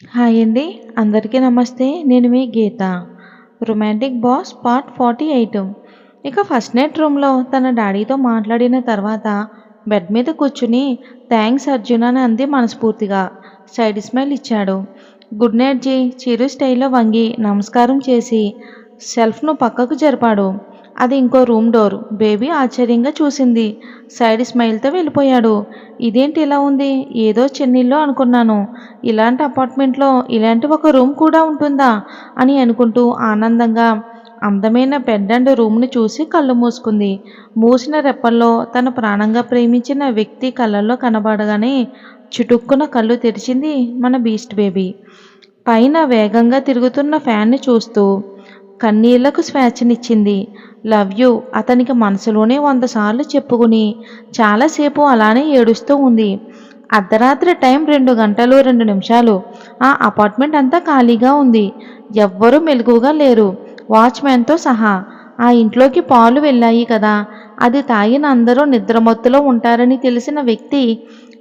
Hi అండి. అందరికీ నమస్తే. నేను మీ గీత. Romantic boss part 48. ఇక ఫస్ట్ నైట్ రూమ్‌లో తన డాడీతో మాట్లాడిన తర్వాత బెడ్ మీద కూర్చుని థాంక్స్ అర్జున్ అని అంది మనస్ఫూర్తిగా. సైడ్ స్మైల్ ఇచ్చాడు. గుడ్ నైట్ జీ చిరు స్టైల్‌లో వంగి నమస్కారం చేసి షెల్ఫ్‌ను పక్కకు జరిపాడు. అది ఇంకో రూమ్ డోర్. బేబీ ఆశ్చర్యంగా చూసింది. సైడ్ స్మైల్‌తో వెళ్ళిపోయాడు. ఇదేంటి ఇలా ఉంది? ఏదో చెన్నైలో అనుకున్నాను. ఇలాంటి అపార్ట్మెంట్లో ఇలాంటి ఒక రూమ్ కూడా ఉంటుందా అని అనుకుంటూ ఆనందంగా అందమైన బెడ్ అండ్ రూమ్ని చూసి కళ్ళు మూసుకుంది. మూసిన రెప్పల్లో తన ప్రాణంగా ప్రేమించిన వ్యక్తి కళ్ళల్లో కనబడగానే చుటుక్కున కళ్ళు తెరిచింది మన బీస్ట్ బేబీ. పైన వేగంగా తిరుగుతున్న ఫ్యాన్ని చూస్తూ కన్నీళ్లకు స్వేచ్ఛనిచ్చింది. లవ్ యూ అతనికి మనసులోనే 100 సార్లు చెప్పుకుని చాలాసేపు అలానే ఏడుస్తూ ఉంది. అర్ధరాత్రి టైం 2 గంటలు 2 నిమిషాలు. ఆ అపార్ట్మెంట్ అంతా ఖాళీగా ఉంది. ఎవ్వరూ మెలకువగా లేరు, వాచ్మెన్తో సహా. ఆ ఇంట్లోకి పాలు వెళ్ళాయి కదా, అది తాగిన అందరూ నిద్రమత్తులో ఉంటారని తెలిసిన వ్యక్తి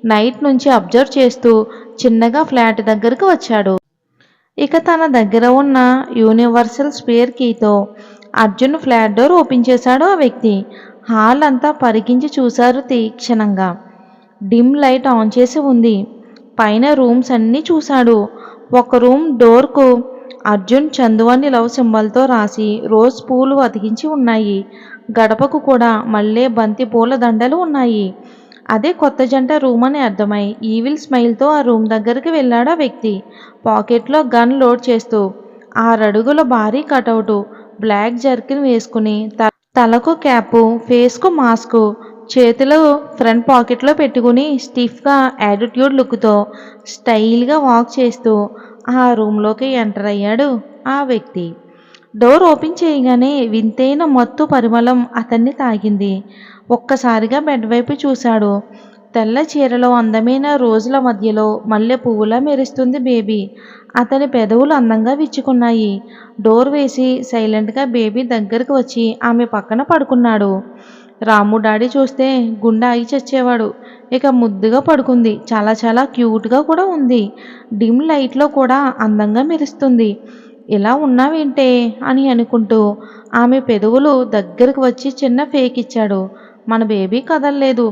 నైట్ నుంచి అబ్జర్వ్ చేస్తూ చిన్నగా ఫ్లాట్ దగ్గరకు వచ్చాడు. ఇక తన దగ్గర ఉన్న యూనివర్సల్ స్పేర్ కీతో అర్జున్ ఫ్లాట్ డోర్ ఓపెన్ చేశాడు ఆ వ్యక్తి. హాల్ అంతా పరికించి చూశారు తీక్షణంగా. డిమ్ లైట్ ఆన్ చేసి ఉంది. పైన రూమ్స్ అన్నీ చూశాడు. ఒక రూమ్ డోర్కు అర్జున్ చందు అని లవ్ సింబల్తో రాసి రోజ్ పూలు అతికించి ఉన్నాయి. గడపకు కూడా మల్లె బంతి పూల దండలు ఉన్నాయి. అదే కొత్త జంట రూమ్ అని అర్థమై ఈవిల్ స్మైల్తో ఆ రూమ్ దగ్గరికి వెళ్ళాడు ఆ వ్యక్తి. పాకెట్లో గన్ లోడ్ చేస్తూ 6 అడుగుల భారీ కటౌటు, బ్లాక్ జర్కిన్ వేసుకుని తలకు క్యాపు, ఫేస్కు మాస్కు, చేతులు ఫ్రంట్ పాకెట్లో పెట్టుకుని స్టిఫ్గా యాటిట్యూడ్ లుక్తో స్టైల్గా వాక్ చేస్తూ ఆ రూమ్లోకి ఎంటర్ అయ్యాడు ఆ వ్యక్తి. డోర్ ఓపెన్ చేయగానే వింతైన మత్తు పరిమళం అతన్ని తాకింది. ఒక్కసారిగా బెడ్ వైపు చూశాడు. తెల్ల చీరలో అందమైన రోజుల మధ్యలో మల్లె పువ్వులా మెరుస్తుంది బేబీ. అతని పెదవులు అందంగా విచ్చుకున్నాయి. డోర్ వేసి సైలెంట్గా బేబీ దగ్గరకు వచ్చి ఆమె పక్కన పడుకున్నాడు. రాము డాడీ చూస్తే గుండె ఆగి చచ్చేవాడు. ఇక ముద్దుగా పడుకుంది. చాలా చాలా క్యూట్గా కూడా ఉంది. డిమ్ లైట్లో కూడా అందంగా మెరుస్తుంది. ఇలా ఉన్నావేంటే అని అనుకుంటూ ఆమె పెదవులు దగ్గరకు వచ్చి చిన్న ఫేక్ ఇచ్చాడు. మన బేబీ కదల్లేదు.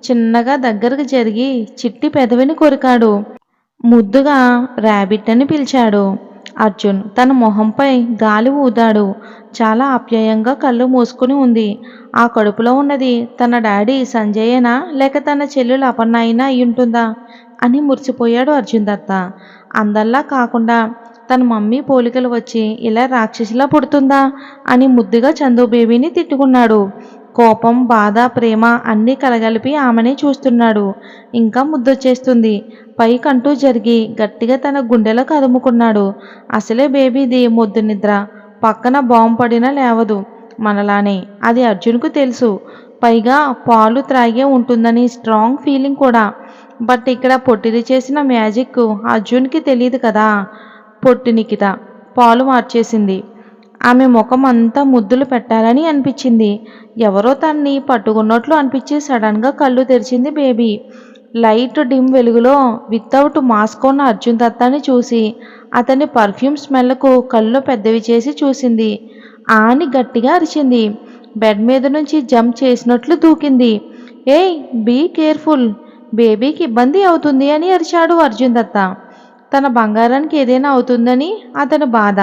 చిన్నగా దగ్గరకు జరిగి చిట్టి పెదవిని కొరికాడు. ముద్దుగా ర్యాబిట్ అని పిలిచాడు. అర్జున్ తన మొహంపై గాలి ఊదాడు. చాలా ఆప్యాయంగా కళ్ళు మూసుకుని ఉంది. ఆ కడుపులో ఉన్నది తన డాడీ సంజయేనా లేక తన చెల్లెలు అపర్ణయినా అయ్యుంటుందా అని మురిసిపోయాడు అర్జున్ దత్త. అందల్లా కాకుండా తన మమ్మీ పోలికలు వచ్చి ఇలా రాక్షసిలా పుడుతుందా అని ముద్దుగా చందు బేబీని తిట్టుకున్నాడు. కోపం, బాధ, ప్రేమ అన్నీ కలగలిపి ఆమెనే చూస్తున్నాడు. ఇంకా ముద్దొచ్చేస్తుంది. పైకంటూ జరిగి గట్టిగా తన గుండెలో కదుముకున్నాడు. అసలే బేబీది మొద్దు నిద్ర. పక్కన బాంబు పడినా లేవదు మనలానే. అది అర్జున్కు తెలుసు. పైగా పాలు త్రాగే ఉంటుందని స్ట్రాంగ్ ఫీలింగ్ కూడా. బట్ ఇక్కడ పొట్టిది చేసిన మ్యాజిక్ అర్జున్కి తెలియదు కదా. పొట్టి నిఖిత పాలు మార్చేసింది. ఆమె ముఖం అంతా ముద్దులు పెట్టాలని అనిపించింది. ఎవరో తన్ని పట్టుకున్నట్లు అనిపించి సడన్గా కళ్ళు తెరిచింది బేబీ. లైట్ డిమ్ వెలుగులో వితౌట్ మాస్క్ ఉన్న అర్జున్ దత్తాని చూసి అతని పర్ఫ్యూమ్ స్మెల్కు కళ్ళు పెద్దవి చేసి చూసింది. ఆని గట్టిగా అరిచింది. బెడ్ మీద నుంచి జంప్ చేసినట్లు దూకింది. ఏయ్ బీ కేర్ఫుల్, బేబీకి ఇబ్బంది అవుతుంది అని అరిచాడు అర్జున్ దత్త. తన బంగారానికి ఏదైనా అవుతుందని అతని బాధ.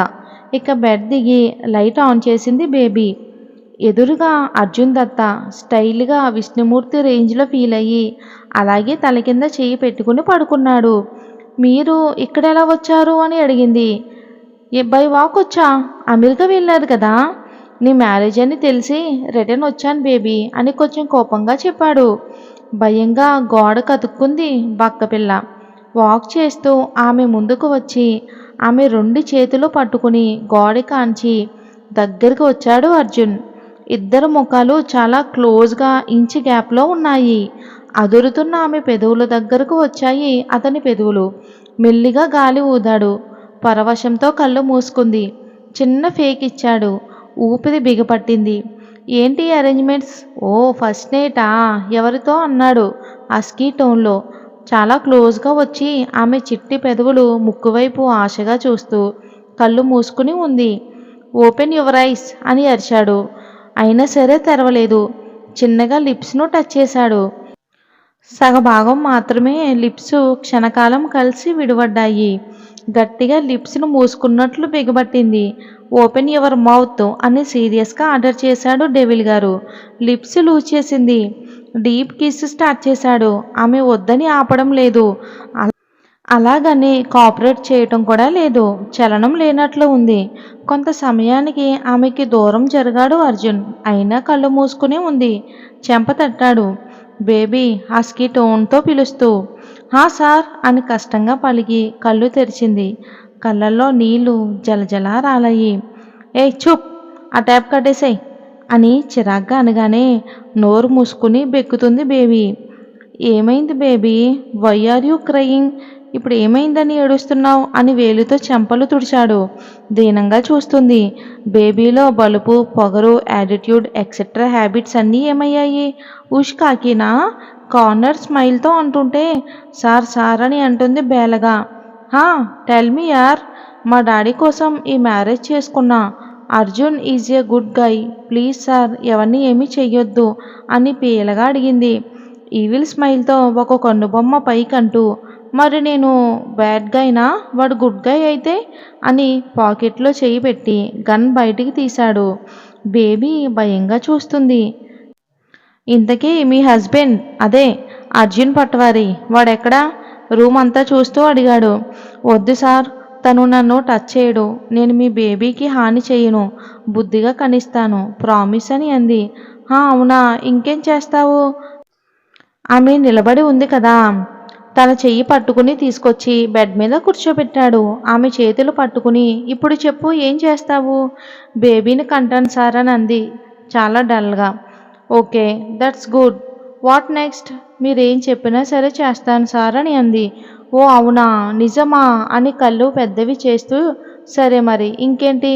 ఇక బెడ్ దిగి లైట్ ఆన్ చేసింది బేబీ. ఎదురుగా అర్జున్ దత్త స్టైల్గా విష్ణుమూర్తి రేంజ్లో ఫీల్ అయ్యి అలాగే తల కింద చేయి పెట్టుకుని పడుకున్నాడు. మీరు ఇక్కడ ఎలా వచ్చారు అని అడిగింది. బై వాక్ వచ్చా, అమెరికా వెళ్ళారు కదా, నీ మ్యారేజ్ అని తెలిసి రిటర్న్ వచ్చాను బేబీ అని కొంచెం కోపంగా చెప్పాడు. భయంగా గోడ కతుక్కుంది బక్కపిల్ల. వాక్ చేస్తూ ఆమె ముందుకు వచ్చి ఆమె 2 చేతులు పట్టుకుని గోడ కాంచి దగ్గరికి వచ్చాడు అర్జున్. ఇద్దరు ముఖాలు చాలా క్లోజ్గా ఇంచు గ్యాప్లో ఉన్నాయి. అదురుతున్న ఆమె పెదవుల దగ్గరకు వచ్చాయి అతని పెదవులు. మెల్లిగా గాలి ఊదాడు. పరవశంతో కళ్ళు మూసుకుంది. చిన్న ఫేక్ ఇచ్చాడు. ఊపిరి బిగపట్టింది. ఏంటి అరేంజ్మెంట్స్? ఓ ఫస్ట్ నైటా, ఎవరితో అన్నాడు హస్కీ టోన్లో. చాలా క్లోజ్గా వచ్చి ఆమె చిట్టి పెదవులు ముక్కు వైపు ఆశగా చూస్తూ కళ్ళు మూసుకుని ఉంది. ఓపెన్ యువర్ ఐస్ అని అరిచాడు. అయినా సరే తెరవలేదు. చిన్నగా లిప్స్ను టచ్ చేశాడు. సగభాగం మాత్రమే లిప్స్ క్షణకాలం కలిసి విడిపడ్డాయి. గట్టిగా లిప్స్ను మూసుకున్నట్లు బిగబట్టింది. ఓపెన్ యువర్ మౌత్ అని సీరియస్గా ఆర్డర్ చేశాడు డెవిల్ గారు. లిప్స్ లూజ్ చేసింది. డీప్ కిస్ స్టార్ట్ చేశాడు. ఆమె వద్దని ఆపడం లేదు. అలాగని కోఆపరేట్ చేయటం కూడా లేదు. చలనం లేనట్లు ఉంది. కొంత సమయానికి ఆమెకి దూరం జరిగాడు అర్జున్. అయినా కళ్ళు మూసుకుని ఉంది. చెంప తట్టాడు. బేబీ హస్కీ టోన్తో పిలుస్తూ. హా సార్ అని కష్టంగా పలికి కళ్ళు తెరిచింది. కళ్ళల్లో నీళ్లు జలజలా రాలాయి. ఏ చూప్ ఆ ట్యాప్ కట్టేసాయి అని చిరాగ్గా అనగానే నోరు మూసుకుని బెక్కుతుంది బేబీ. ఏమైంది baby? Why are you crying? ఇప్పుడు ఏమైందని ఏడుస్తున్నావు అని వేలుతో చెంపలు తుడిచాడు. దీనంగా చూస్తుంది. బేబీలో బలుపు, పొగరు, యాటిట్యూడ్ ఎక్సెట్రా హ్యాబిట్స్ అన్నీ ఏమయ్యాయి? ఉష్ కాకినా? కార్నర్ స్మైల్తో అంటుంటే సార్ సార్ అని అంటుంది బేలగా. హా టెల్ మీ యార్, మా డాడీ కోసం ఈ మ్యారేజ్ చేసుకున్నా. Arjun is a good guy. Please sir ఎవరిని ఏమీ చెయ్యొద్దు అని పీలగా అడిగింది. ఈవిల్ స్మైల్తో ఒక కన్నుబొమ్మ పైకంటూ. మరి నేను బ్యాడ్ గైనా? వాడు గుడ్ గై అయితే అని పాకెట్లో చెయ్యి పెట్టి గన్ బయటికి తీశాడు. బేబీ భయంగా చూస్తుంది. ఇంతకీ మీ హస్బెండ్, అదే అర్జున్ పట్వారి, వాడెక్కడా? రూమ్ అంతా చూస్తూ అడిగాడు. వద్దు సార్, తను నన్ను టచ్ చేయడు. నేను మీ బేబీకి హాని చేయను. బుద్ధిగా కనిస్తాను. ప్రామిస్ అని అంది. అవునా? ఇంకేం చేస్తావు? ఆమె నిలబడి ఉంది కదా. తన చెయ్యి పట్టుకుని తీసుకొచ్చి బెడ్ మీద కూర్చోబెట్టాడు. ఆమె చేతులు పట్టుకుని ఇప్పుడు చెప్పు ఏం చేస్తావు? బేబీని కంటాను సార్ అని అంది చాలా డల్గా. Okay, that's good. What next? మీరేం చెప్పినా సరే చేస్తాను సార్ అని అంది. ఓ అవునా, నిజమా అని కళ్ళు పెద్దవి చేస్తూ సరే మరి ఇంకేంటి?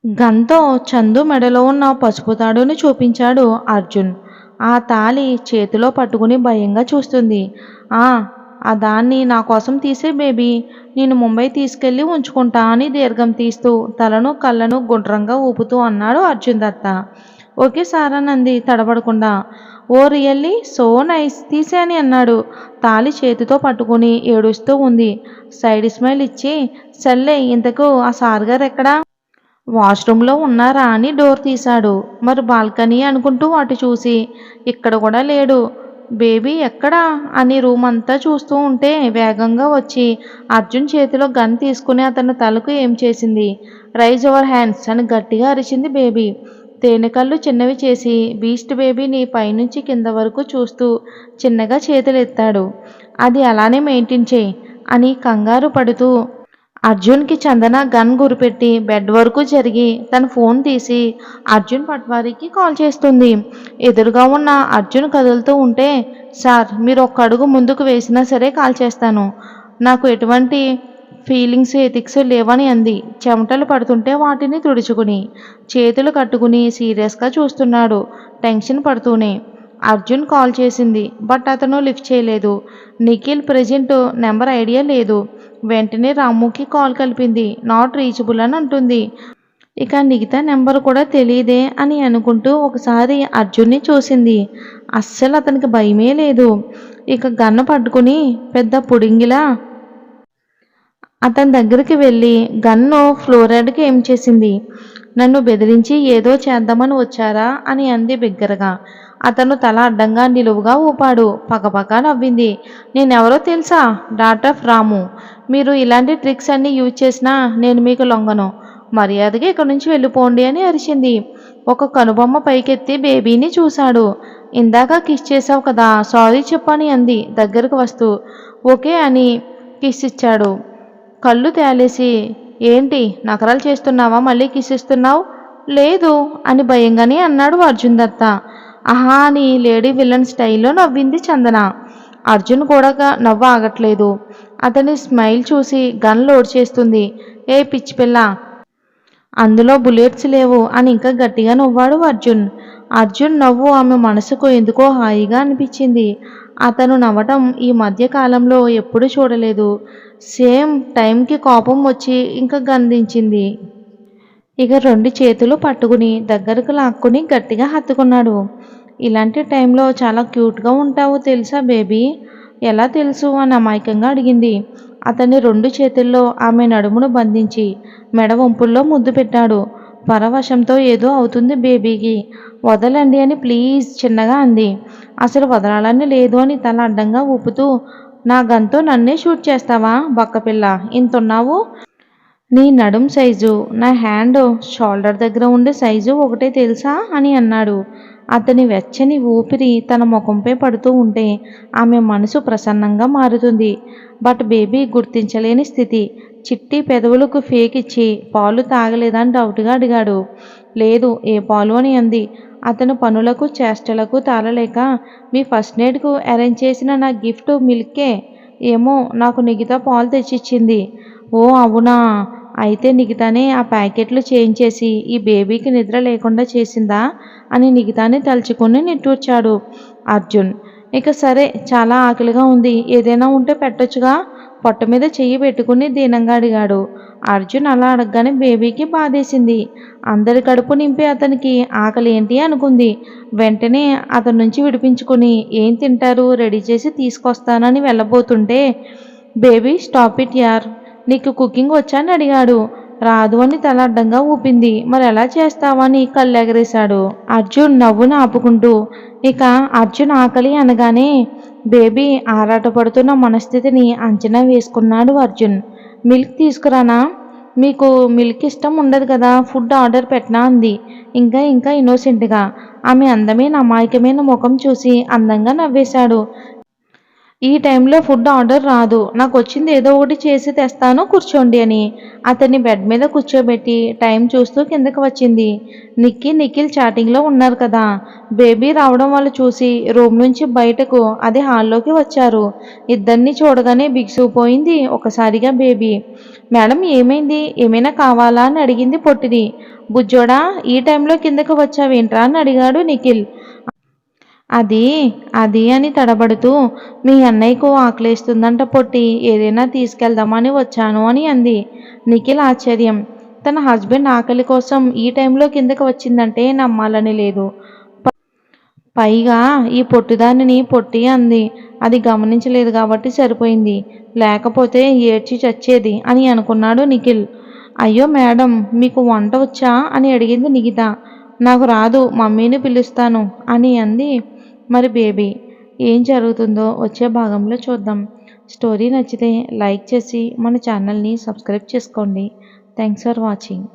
గన్తో చందు మెడలో ఉన్న పసుపు తాడుని చూపించాడు అర్జున్. ఆ తాళి చేతిలో పట్టుకుని భయంగా చూస్తుంది. ఆ దాన్ని నా కోసం తీసే బేబీ. నేను ముంబై తీసుకెళ్ళి ఉంచుకుంటా అని దీర్ఘం తీస్తూ తలను కళ్ళను గుండ్రంగా ఊపుతూ అన్నాడు అర్జున్ దత్త. ఓకే సార్ అనంది తడబడకుండా. ఓ రియల్లీ సో నైస్, తీసే అని అన్నాడు. తాళి చేతితో పట్టుకుని ఏడుస్తూ ఉంది. సైడ్ స్మైల్ ఇచ్చి సర్లే ఇంతకు ఆ సార్ గారు ఎక్కడా? వాష్రూమ్లో ఉన్నారా అని డోర్ తీశాడు. మరి బాల్కనీ అనుకుంటూ అటు చూసి ఇక్కడ కూడా లేడు. బేబీ ఎక్కడా అని రూమ్ అంతా చూస్తూ ఉంటే వేగంగా వచ్చి అర్జున్ చేతిలో గన్ తీసుకుని అతని తలకు ఏం చేసింది. రైజ్ యువర్ హ్యాండ్స్ అని గట్టిగా అరిచింది బేబీ. తేనెకళ్ళు చిన్నవి చేసి బీస్ట్ బేబీని పైనుంచి కింద వరకు చూస్తూ చిన్నగా చేతులు ఎత్తాడు. అది అలానే మెయింటైన్ చేయి అని కంగారు పడుతూ అర్జున్కి చందన గన్ గురిపెట్టి బెడ్ వరకు జరిగి తన ఫోన్ తీసి అర్జున్ పట్వారీకి కాల్ చేస్తుంది. ఎదురుగా ఉన్న అర్జున్ కదులుతూ ఉంటే సార్ మీరు ఒక్క అడుగు ముందుకు వేసినా సరే కాల్ చేస్తాను. నాకు ఎటువంటి ఫీలింగ్స్ ఎథిక్స్ లేవని అంది చెమటలు పడుతుంటే వాటిని తుడుచుకుని. చేతులు కట్టుకుని సీరియస్గా చూస్తున్నాడు టెన్షన్ పడుతూనే. అర్జున్ కాల్ చేసింది బట్ అతను లిఫ్ట్ చేయలేదు. నిఖిల్ ప్రెజెంట్ నెంబర్ ఐడియా లేదు. వెంటనే రాముకి కాల్ కలిపింది. నాట్ రీచబుల్ అని అంటుంది. ఇక మిగతా నెంబర్ కూడా తెలియదే అని అనుకుంటూ ఒకసారి అర్జున్ని చూసింది. అస్సలు అతనికి భయమే లేదు. ఇక గన్ను పట్టుకుని పెద్ద పుడింగిలా అతని దగ్గరికి వెళ్ళి గన్ను ఫ్లోరైడ్కి ఏం చేసింది. నన్ను బెదిరించి ఏదో చేద్దామని వచ్చారా అని అంది బిగ్గరగా. అతను తల అడ్డంగా నిలువుగా ఊపాడు. పకపక నవ్వింది. నేనెవరో తెలుసా? డాటర్ ఆఫ్ రాము. మీరు ఇలాంటి ట్రిక్స్ అన్నీ యూజ్ చేసినా నేను మీకు లొంగను. మర్యాదగా ఇక్కడి నుంచి వెళ్ళిపోండి అని అరిచింది. ఒక కనుబొమ్మ పైకెత్తి బేబీని చూశాడు. ఇందాక కిస్ చేసావు కదా, సారీ చెప్పని అంది దగ్గరకు వస్తూ. ఓకే అని కిస్ ఇచ్చాడు. కళ్ళు తేలేసి ఏంటి నకరాలు చేస్తున్నావా? మళ్ళీ కిస్ ఇస్తున్నావు? లేదు అని భయంగానే అన్నాడు అర్జున్ దత్త. ఆహా అని లేడీ విలన్ స్టైల్లో నవ్వింది చందన. అర్జున్ కూడా నవ్వు ఆగట్లేదు. అతని స్మైల్ చూసి గన్ లోడ్ చేస్తుంది. ఏ పిచ్చి పిల్ల, అందులో బుల్లెట్స్ లేవు అని ఇంకా గట్టిగా నవ్వాడు అర్జున్. అర్జున్ నవ్వు ఆమె మనసుకు ఎందుకో హాయిగా అనిపించింది. అతను నవ్వటం ఈ మధ్య కాలంలో ఎప్పుడూ చూడలేదు. సేమ్ టైంకి కోపం వచ్చి ఇంక గందించింది. ఇక 2 చేతులు పట్టుకుని దగ్గరకు లాక్కుని గట్టిగా హత్తుకున్నాడు. ఇలాంటి టైంలో చాలా క్యూట్‌గా ఉంటావు తెలుసా బేబీ? ఎలా తెలుసు? అని అమాయకంగా అడిగింది. అతని 2 చేతుల్లో ఆమె నడుమును బంధించి మెడ వంపుల్లో ముద్దు పెట్టాడు. పరవశంతో ఏదో అవుతుంది బేబీకి. వదలండి అని ప్లీజ్ చిన్నగా అంది. అసలు వదలాలని లేదు అని తల అడ్డంగా ఊపుతూ నా గన్‌తో నన్నే షూట్ చేస్తావా బక్కపిల్ల ఇంతున్నావు? నీ నడుం సైజు, నా హ్యాండ్ షోల్డర్ దగ్గర ఉండే సైజు ఒకటే తెలుసా? అని అన్నాడు. అతని వెచ్చని ఊపిరి తన ముఖంపై పడుతూ ఉంటే ఆమె మనసు ప్రసన్నంగా మారుతుంది. బట్ బేబీ గుర్తించలేని స్థితి. చిట్టి పెదవులకు ఫేక్ ఇచ్చి పాలు తాగలేదా అని డౌట్‌గా అడిగాడు. లేదు ఏ పాలు అని అంది. అతను పనులకు చేష్టలకు తాళలేక మీ ఫస్ట్ నైట్‌కు అరేంజ్ చేసిన నా గిఫ్ట్ మిల్కే. ఏమో నాకు నిఖిత పాలు తెచ్చిచ్చింది. ఓ అవునా! అయితే నిఖితానే ఆ ప్యాకెట్లు చేయించేసి ఈ బేబీకి నిద్ర లేకుండా చేసిందా? అని నిఖితాని తలుచుకుని నిట్టూర్చాడు అర్జున్. ఇక సరే చాలా ఆకలిగా ఉంది. ఏదైనా ఉంటే పెట్టొచ్చుగా? పొట్ట మీద చెయ్యి పెట్టుకుని దీనంగా అడిగాడు. అర్జున్ అలా అడగగానే బేబీకి బాధేసింది. అందరి కడుపు నింపి అతనికి ఆకలి ఏంటి అనుకుంది. వెంటనే అతని నుంచి విడిపించుకుని ఏం తింటారు రెడీ చేసి తీసుకొస్తానని వెళ్ళబోతుంటే బేబీ స్టాప్ ఇట్ యార్. నీకు కుకింగ్ వచ్చా అని అడిగాడు. రాదు అని తల అడ్డంగా ఊపింది. మరెలా చేస్తావని కళ్ళెగరేశాడు. అర్జున్ నవ్వును ఆపుకుంటూ. ఇక అర్జున్ ఆకలి అనగానే బేబీ ఆరాటపడుతున్న మనస్థితిని అంచనా వేసుకున్నాడు అర్జున్. మిల్క్ తీసుకురానా? మీకు మిల్క్ ఇష్టం ఉండదు కదా, ఫుడ్ ఆర్డర్ పెట్టనా అంది. ఇంకా ఇంకా ఇన్నోసెంట్గా. ఆమె అందమైన అమాయకమైన ముఖం చూసి అందంగా నవ్వేశాడు. ఈ టైంలో ఫుడ్ ఆర్డర్ రాదు. నాకొచ్చింది ఏదో ఒకటి చేసి తెస్తాను కూర్చోండి అని. అతన్ని బెడ్ మీద కూర్చోబెట్టి టైం చూస్తూ కిందకి వచ్చింది. నిఖిల్ చాటింగ్లో ఉన్నారు కదా. బేబీ రావడం వాళ్ళు చూసి రూమ్ నుంచి బయటకు అదే హాల్లోకి వచ్చారు. ఇద్దరిని చూడగానే బిగుసుకుపోయింది ఒకసారిగా బేబీ. మేడం ఏమైంది? ఏమైనా కావాలా అని అడిగింది పొట్టిది. బుజ్జోడా ఈ టైంలో కిందకి వచ్చావేంట్రా అని అడిగాడు నిఖిల్. అది అది అని తడబడుతూ మీ అన్నయ్యకు ఆకలేస్తుందంట పొట్టి ఏదైనా తీసుకెళ్దామని వచ్చాను అని అంది. నిఖిల్ ఆశ్చర్యం. తన హస్బెండ్ ఆకలి కోసం ఈ టైంలో కిందకి వచ్చిందంటే నమ్మాలని లేదు. పైగా ఈ పొట్టిదానిని పొట్టి అంది. అది గమనించలేదు కాబట్టి సరిపోయింది. లేకపోతే ఏడ్చి చచ్చేది అని అనుకున్నాడు నిఖిల్. అయ్యో మేడం మీకు వంట వచ్చా అని అడిగింది నిఖిత. నాకు రాదు మమ్మీని పిలుస్తాను అని అంది. మరి బేబీ ఏం జరుగుతుందో వచ్చే భాగంలో చూద్దాం. స్టోరీ నచ్చితే లైక్ చేసి మన ఛానల్ని సబ్స్క్రైబ్ చేసుకోండి. Thanks for watching.